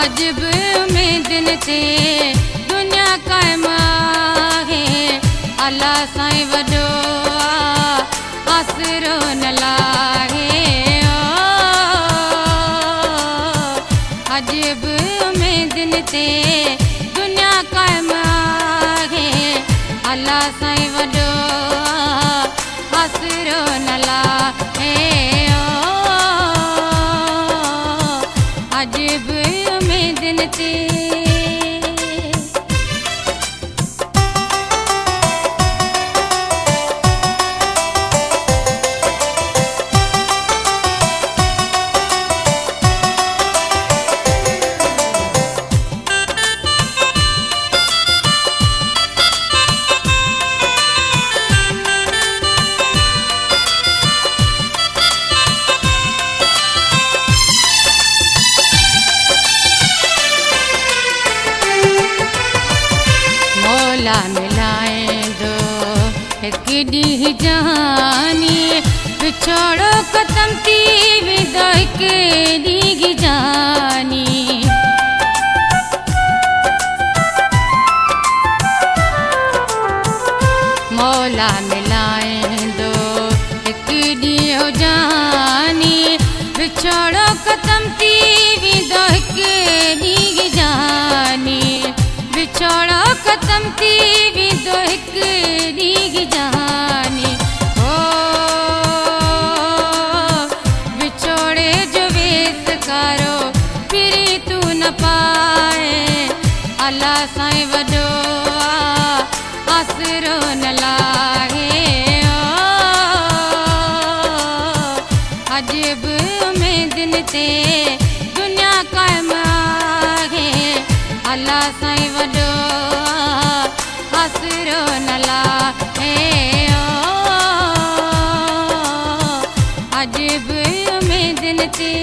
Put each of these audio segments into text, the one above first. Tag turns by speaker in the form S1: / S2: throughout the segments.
S1: अजब उम्मीदन ते दुनिया कायम आहे। अल्लाह साईं वॾो आसरो न लाहे। अजब उम्मीदन ते दुनिया कायम आहे। अल्लाह साईं वॾो आसरो न लाहे। अजब उम्मीदन ते मिलाएंदो एक ॾींहुं जहानी विछोड़ो ख़त्म थी वेंदो हिक ॾींहुं जानी। मौला मिलाएंदो एक ॾींहुं जहानी विछोड़ो ख़त्म थी वेंदो हिक ॾींहुं जानी। विछोड़ो ख़त्म थी वेंदो हिक ॾींहुं जानी। ओ विछोड़े जो वेस कारो फिरी तू न पाए। अल्लाह साईं वॾो आसरो न लाहे। अजब उम्मीदन ते दुनिया कायम आहे। अल्लाह साईं वॾो आसरो न लाहे। अजब उम्मीदन ते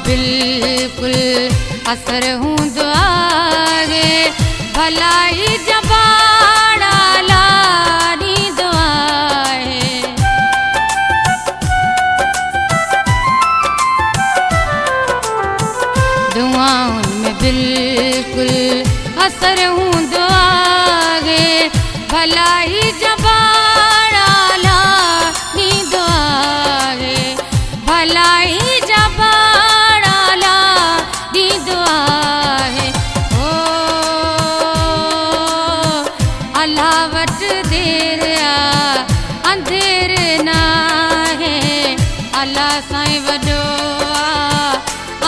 S1: बिल्कुल असर हूंदो आहे। भलाई जबाड़ा लाॾींदो आहे। दुआउनि में बिल्कुल असर हूंदो आहे। भलाई जबाड़ा लाॾींदो आहे। भलाई अल्लाह वट देर अंधेर नाहे। अल्लाह साईं वॾो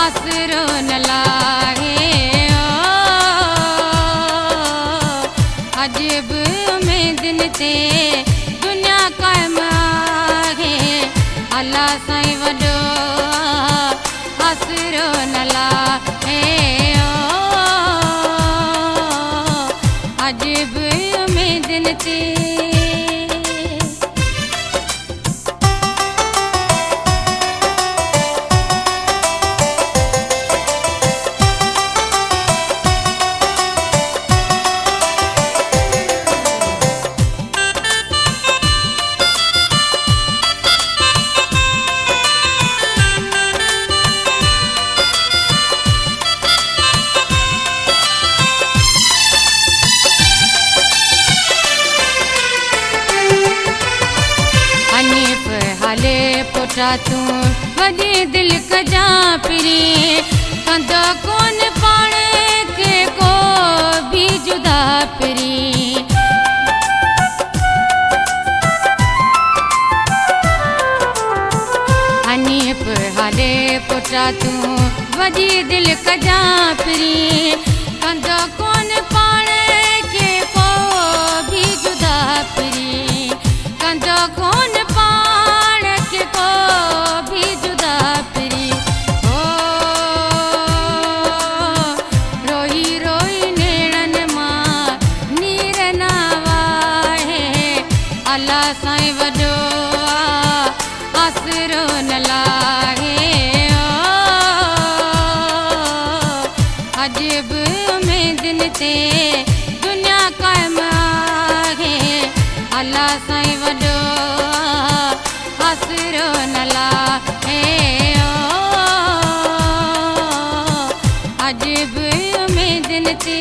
S1: आसरो न लाहे। अजब उम्मीदन ते दुनिया कायम आहे। अल्लाह साईं वॾो आसरो न लाहे। अजब उम्मीदन ते पुटा तू वॾी दिल कजा पिरी। कंदो कोन पाण के को भी जुदा पिरी। हनीफ हाले पुटा तू वॾी दिल कजा पिरी। कंदो कोन पाण के को भी जुदा पिरी। कंदो कोन पाण के को भी जुदा पिरी। आसरो न लाहे अजब उम्मीदन ते दुनिया कायम आहे अल्लाह साईं वॾो आसरो न लाहे अजब उम्मीदन ते